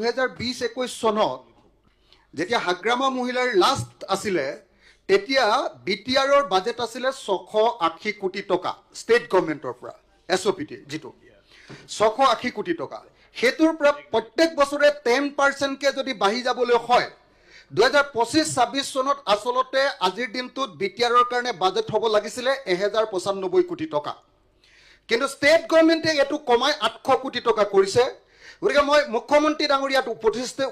2020-21 চনত যেতিয়া হাগ্ৰামা মহিলাৰ লাষ্ট আছিলে তেতিয়া বিটিআৰৰ বাজেট আছিলে 680 কোটি টকা ষ্টেট গভৰ্ণমেণ্টৰ পৰা এছঅপিটি যিটো 680 কোটি টকা হেতুৰ পৰা প্ৰত্যেক বছৰে 10% কে যদি বাঢ়ি যাবলৈ হয় 2025-26 চনত আসলতে আজিৰ দিনটোত বিটিআৰৰ কাৰণে বাজেট হ'ব লাগিছিলে 1095 কোটি টকা কিন্তু ষ্টেট গভৰ্ণমেণ্টে এটো কমাই 800 কোটি টকা কৰিছে গতিকে মই মুখ্যমন্ত্ৰী ডাঙৰীয়াত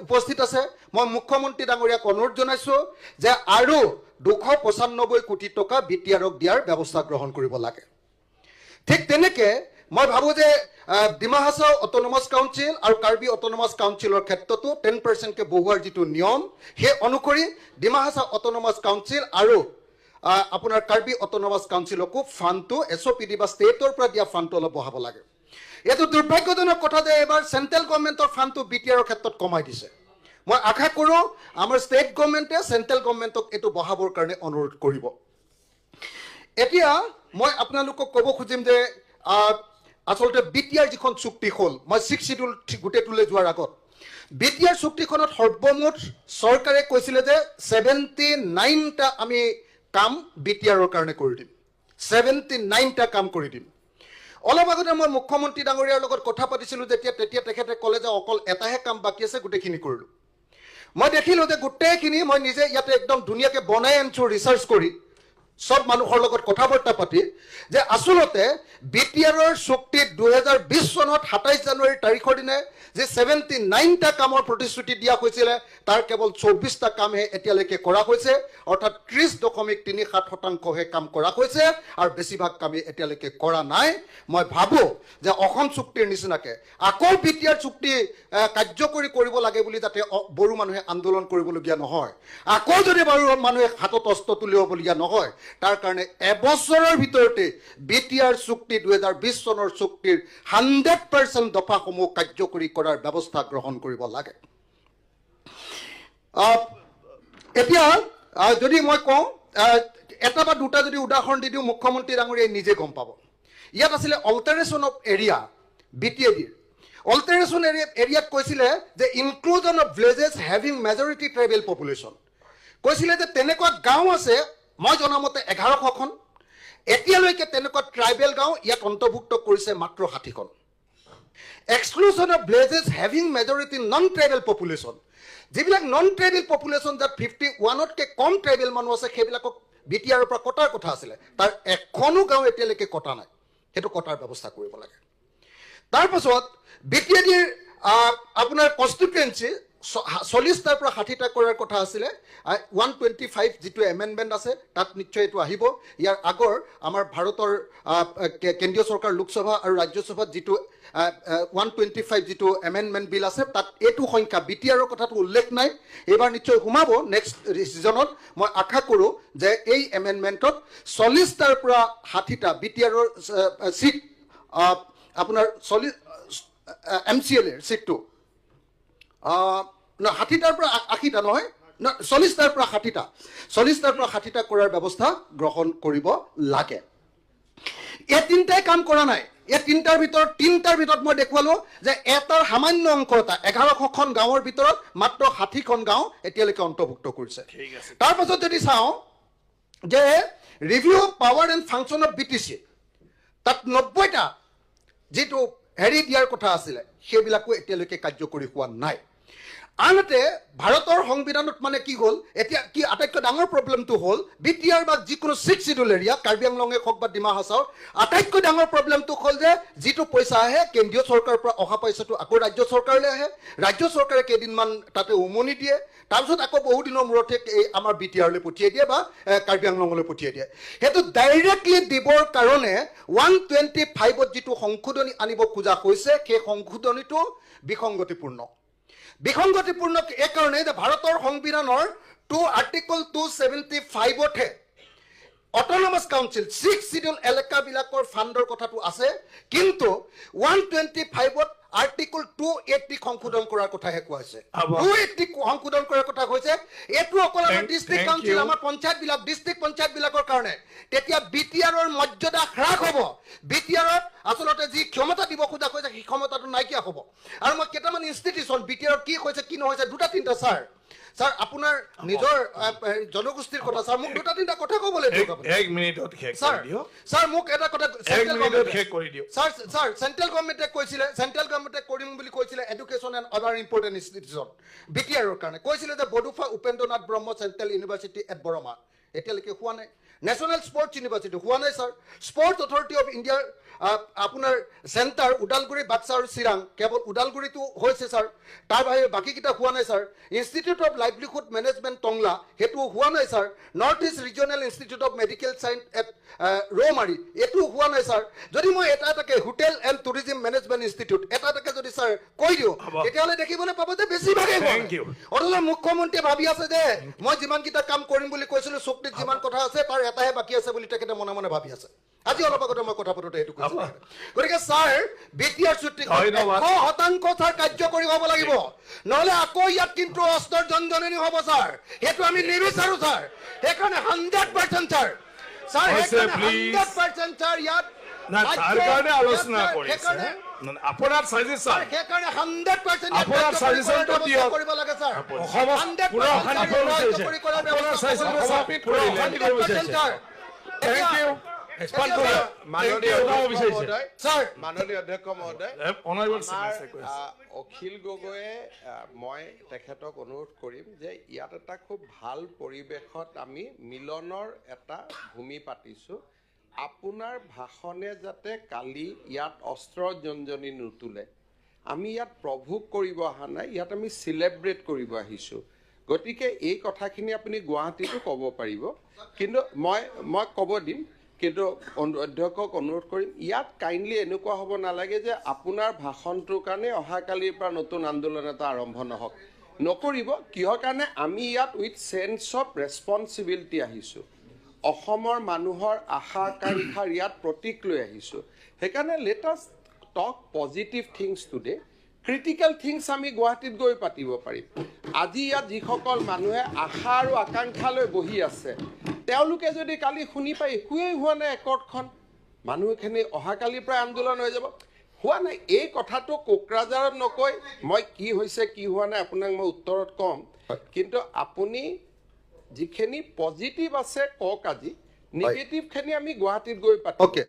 উপস্থিত আছে মই মুখ্যমন্ত্ৰী ডাঙৰীয়াক অনুৰোধ জনাইছো যে আৰু 295 কোটি টকা বিটিআৰক দিয়াৰ ব্যৱস্থা গ্ৰহণ কৰিব লাগে ঠিক তেনেকে মই ভাবো যে ডিমা হাছাও অটোনমাস কাউন্সিল আৰু কাৰ্বি অটোনমাস কাউন্সিলৰ ক্ষেত্ৰতো 10% কে বহুৱাৰ যিটো নিয়ম হে অনুসৰি ডিমা হাছাও অটোনমাস কাউন্সিল আৰু আপোনাৰ কাৰ্বি অটোনমাস কাউন্সিলকো ফাণ্ডটো এছঅপিডি বা ষ্টেটৰ পৰা দিয়া ফাণ্ডটো অলপ বঢ়াব লাগে এটো দুৰ্ভাগ্যজনক কথা যে এবাৰ সেন্ট্ৰেল গভৰ্ণমেণ্টৰ ফাণ্ডটো বিটিআৰৰ ক্ষেত্ৰত কমাই দিছে মই আশা কৰো আমাৰ ষ্টেট গভৰ্ণমেণ্টে সেন্ট্ৰেল গভৰ্ণমেণ্টক এটো বঢ়াবৰ কাৰণে অনুৰোধ কৰিব এতিয়া মই আপোনালোকক ক'ব খুজিম যে আসলতে বিটিআৰ যিখন চুক্তি হ'ল মই 6 শিডিউল গুটেটোলৈ যোৱাৰ আগত বিটিআৰ চুক্তিখনত সৰ্বমুঠ চৰকাৰে কৈছিলে যে 79টা আমি কাম বিটিআৰৰ কাৰণে কৰি দিম 79টা কাম কৰি দিম অলপ আগতে মই মুখ্যমন্ত্ৰী ডাঙৰীয়াৰ লগত কথা পাতিছিলো তেতিয়া তেখেতে ক'লে যে অকল এটাহে কাম বাকি আছে গোটেইখিনি কৰিলো মই দেখিলো যে গোটেইখিনি মই নিজে ইয়াতে একদম ধুনীয়াকে বনাই আনছো ৰিচাৰ্চ কৰি সব মানুহৰ লগত কথা বৰ্তা পাতি যে আসলতে বিটিআৰৰ চুক্তি 2020 চনত 27 জানুৱাৰী তাৰিখৰ দিনে যে 79টা কামৰ প্ৰতিশ্ৰুতি দিয়া হৈছিল তাৰ কেৱল 24টা কামহে এতিয়ালৈকে কৰা হৈছে অৰ্থাৎ 30.37% হে কাম কৰা হৈছে আৰু বেছিভাগ কামে এতিয়ালৈকে কৰা নাই মই ভাবো যে অসম চুক্তিৰ নিচিনাকে আকৌ বিটিআৰ চুক্তি কাৰ্যকৰী কৰিব লাগে বুলি যাতে বড়ো মানুহে আন্দোলন কৰিবলগীয়া নহয় আকৌ যদি বড়ো মানুহে হাতত অস্ত্ৰ তুলিবলগীয়া নহয় তাৰ কাৰণে এবছৰৰ ভিতৰতে বিটিআৰ চুক্তি 2020 চনৰ চুক্তিৰ 100% দফাসমূহ কাৰ্যকৰী কৰাৰ ব্যৱস্থা গ্ৰহণ কৰিব লাগে এতিয়া যদি মই কওঁ এটা বা দুটা যদি উদাহৰণ দি দিওঁ মুখ্যমন্ত্ৰী ডাঙৰীয়াই নিজে গম পাব ইয়াত আছিলে অল্টাৰেশ্যন অফ এৰিয়া বিটিএডিৰ অল্টাৰেশ্যন এৰিয়াত কৈছিলে যে inclusion of villages having majority tribal population কৈছিলে যে তেনেকুৱা গাঁও আছে মই জনামতে 1100খন এতিয়ালৈকে তেনেকুৱা ট্ৰাইবেল গাঁও ইয়াত অন্তৰ্ভুক্ত কৰিছে মাত্ৰ 60খন exclusion of villages having majority non tribal population যিবিলাক নন ট্ৰাইবেল পপুলেশ্যন যাত 51তকৈ কম ট্ৰাইবেল মানুহ আছে সেইবিলাকক বিটিআৰৰ পৰা কটাৰ কথা আছিলে তাৰ এখনো গাঁও এতিয়ালৈকে কটা নাই সেইটো কটাৰ ব্যৱস্থা কৰিব লাগে তাৰপাছত বিটিএডিৰ আপোনাৰ কনষ্টিটুৱেঞ্চি 40টাৰ পৰা 60টা কৰাৰ কথা আছিলে 125 যিটো এমেণ্ডমেণ্ট আছে তাত নিশ্চয় এইটো আহিব ইয়াৰ আগৰ আমাৰ ভাৰতৰ কেন্দ্ৰীয় চৰকাৰ লোকসভা আৰু ৰাজ্যসভাত যিটো 125 যিটো এমেণ্ডমেণ্ট বিল আছে তাত এইটো সংখ্যা বিটিআৰৰ কথাটো উল্লেখ নাই এবাৰ নিশ্চয় সোমাব নেক্সট ছিজনত মই আশা কৰোঁ যে এই এমেণ্ডমেণ্টত 40টাৰ পৰা 60টা বিটিআৰৰ চিট আপোনাৰ 40 MCLৰ চিটটো 60টাৰ পৰা 80টা নহয় 40টাৰ পৰা 60টা কৰাৰ ব্যৱস্থা গ্ৰহণ কৰিব লাগে এই তিনিটাই কাম কৰা নাই এই তিনিটাৰ ভিতৰত মই দেখুৱালো যে এটাৰ সামান্য অংক এটা 1100খন গাঁৱৰ ভিতৰত মাত্ৰ 60খন গাঁও এতিয়ালৈকে অন্তৰ্ভুক্ত কৰিছে তাৰপাছত যদি চাওঁ যে review of power and function of BTC তাত 90টা যিটো হেৰি দিয়াৰ কথা আছিলে সেইবিলাকো এতিয়ালৈকে কাৰ্যকৰী হোৱা নাই আনহাতে ভাৰতৰ সংবিধানত মানে কি হ'ল এতিয়া কি আটাইতকৈ ডাঙৰ প্ৰব্লেমটো হ'ল বিটিআৰ বা যিকোনো 6 শিডিউল এৰিয়া কাৰ্বি আংলঙে হওক বা ডিমা হাছাওৰ আটাইতকৈ ডাঙৰ প্ৰব্লেমটো হ'ল যে যিটো পইচা আহে কেন্দ্ৰীয় চৰকাৰৰ পৰা অহা পইচাটো আকৌ ৰাজ্য চৰকাৰলৈ আহে ৰাজ্য চৰকাৰে কেইদিনমান তাতে উমনি দিয়ে তাৰপিছত আকৌ বহুদিনৰ মূৰতে আমাৰ বিটিআৰলৈ পঠিয়াই দিয়ে বা কাৰ্বি আংলঙলৈ পঠিয়াই দিয়ে সেইটো ডাইৰেক্টলি দিবৰ কাৰণে 125ত যিটো সংশোধনী আনিব খোজা হৈছে সেই সংশোধনীটো বিসংগতিপূৰ্ণ এই কাৰণে যে ভাৰতৰ সংবিধানৰ আৰ্টিকল 275তে অটোনমাস কাউন্সিল 6 শিডিউল এলেকাবিলাকৰ ফাণ্ডৰ কথাটো আছে কিন্তু 125ত আৰ্টিকল 280 সংশোধন কৰাৰ কথাহে কোৱা হৈছে। হ'ব। 280 সংশোধন কৰাৰ কথা কৈছে। এইটো অকল আমাৰ ডিষ্ট্ৰিক্ট thank কাউন্সিল, you. আমাৰ পঞ্চায়তবিলাক, ডিষ্ট্ৰিক্ট পঞ্চায়তবিলাকৰ কাৰণে। তেতিয়া বিটিআৰৰ মৰ্যাদা হ্ৰাস হ'ব। বিটিআৰত আচলতে যি ক্ষমতা দিব খোজা কৈছে সেই ক্ষমতাটো নাইকিয়া হ'ব। আৰু মই কেইটামান ইনষ্টিটিউশ্যন বিটিআৰত কি হৈছে কি নহৈছে দুটা তিনিটা ছাৰ আপোনাৰ নিজৰ জনগোষ্ঠীৰ কথা ছাৰ মোক দুটা তিনিটা কথা ক'বলৈ দিয়ক আপুনি। 1 মিনিটত শেষ ছাৰ কৰি দিয়ক। ছাৰ মোক এটা কথা 1 মিনিটত শেষ কৰি দিয়ক। ছাৰ চেন্ট্ৰেল গভৰ্ণমেণ্টে কৈছিলে, চেন্ট্ৰেল গভৰ্ণমেণ্টে কৰিম বুলি কৈছিলে education and other important institution বিটিআৰৰ কাৰণে কৈছিলে যে বডোফা উপেন্দ্ৰনাথ ব্ৰহ্ম চেন্ট্ৰেল ইউনিভাৰ্চিটি এট বৰমা। এতিয়ালৈকে হোৱা নাই। নেশ্যনেল স্পৰ্টছ ইউনিভাৰ্চিটি হোৱা নাই ছাৰ। স্পৰ্টছ অথৰিটি অফ ইণ্ডিয়াৰ আপোনাৰ চেণ্টাৰ ওদালগুৰি, বাক্সা আৰু চিৰাং, কেৱল ওদালগুৰিটো হৈছে ছাৰ, তাৰ বাহিৰে বাকীকেইটা হোৱা নাই sir. Institute of livelihood management Tangla সেইটো হোৱা নাই sir. North east regional institute of medical science at Roumari এইটো হোৱা নাই ছাৰ। যদি মই এটা এটাকে hotel and tourism management institute এটা এটাকে যদি ছাৰ কৈ দিওঁ তেতিয়াহ'লে দেখিবলৈ পাব যে বেছিভাগেই হোৱা Thank you. নাই। অথচ মুখ্যমন্ত্ৰীয়ে ভাবি আছে যে মই যিমানকেইটা কাম কৰিম বুলি কৈছিলোঁ চুক্তিত যিমান কথা আছে তাৰ এটাহে বাকী আছে বুলি তেখেতে মনে মনে ভাবি আছে। আজি অলপ আগতে মই কথা পাতোতে এইটো কৈছোঁ। গতিকে ছাৰ বিটিআৰ চুক্তিখন ধন্যবাদ। 100% ছাৰ কাৰ্যকৰী হ'ব লাগিব, নহ'লে আকৌ ইয়াত কিন্তু অস্ত্ৰৰ জনজননী হ'ব ছাৰ। সেইটো আমি নিবিচাৰোঁ ছাৰ। সেইকাৰণে 100% ছাৰ হৈছে, সেইকাৰণে please। 100% ছাৰ ইয়াত না তাৰ কাৰণে আলোচনা কৰিছে। সেইকাৰণে আপোনাৰ ছাজেশ্যন সেইকাৰণে 100% আপোনাৰ ছাজেশ্যনটো দিয়ক। কৰিব লাগে ছাৰ। অসমত 100% পুৰা অশান্তি কৰিব বিচাৰিছে। কাৰ্যকৰী কৰাৰ আপোনাৰ ব্যৱস্থা ছাজেশ্যনটো কৰিব। চাবমিট কৰিলে। 100% ছাৰ। Thank U. এক্সপান্ড কৰিব মাননীয় বিচাৰিছে। ছাৰ মাননীয় অধ্যক্ষ মহোদয়, অনাৰেবল আমাৰ চিনিয়ৰ অখিল গগৈয়ে মই তেখেতক অনুৰোধ কৰিম যে ইয়াত এটা খুব ভাল পৰিৱেশত আমি মিলনৰ এটা ভূমি পাতিছোঁ। আপোনাৰ ভাষণে যাতে কালি ইয়াত অস্ত্ৰ জনজনী নুতুলে। আমি ইয়াত প্ৰভোগ কৰিব অহা নাই, ইয়াত আমি চেলিব্ৰেট কৰিব আহিছোঁ। গতিকে এই কথাখিনি আপুনি গুৱাহাটীতো ক'ব পাৰিব, কিন্তু মই ক'ব দিম। কিন্তু অধ্যক্ষক অনুৰোধ কৰিম ইয়াত কাইণ্ডলি এনেকুৱা হ'ব নালাগে যে আপোনাৰ ভাষণটোৰ কাৰণে অহাকালিৰ পৰা নতুন আন্দোলন এটা আৰম্ভ নকৰিব। কিহৰ কাৰণে আমি ইয়াত উইথ চেন্স অফ ৰেছপনচিবিলিটি আহিছোঁ। অসমৰ মানুহৰ আশা আকাংক্ষাৰ ইয়াত প্ৰতীক লৈ আহিছোঁ। সেইকাৰণে let us talk positive things today. Critical things আমি গুৱাহাটীত গৈ পাতিব পাৰিম। আজি ইয়াত যিসকল মানুহে আশা আৰু আকাংক্ষা লৈ বহি আছে তেওঁলোকে যদি কালি শুনি পাই একোৱেই হোৱা নাই একৰ্ডখন, মানুহখিনি অহাকালিৰ পৰা আন্দোলন হৈ যাব। হোৱা নাই এই কথাটো কোকৰাঝাৰত নকৈ মই কি হৈছে কি হোৱা নাই আপোনাক মই উত্তৰত ক'ম, কিন্তু আপুনি যিখিনি পজিটিভ আছে কওক। আজি নিগেটিভখিনি আমি গুৱাহাটীত গৈ পাতিম। অ'কে।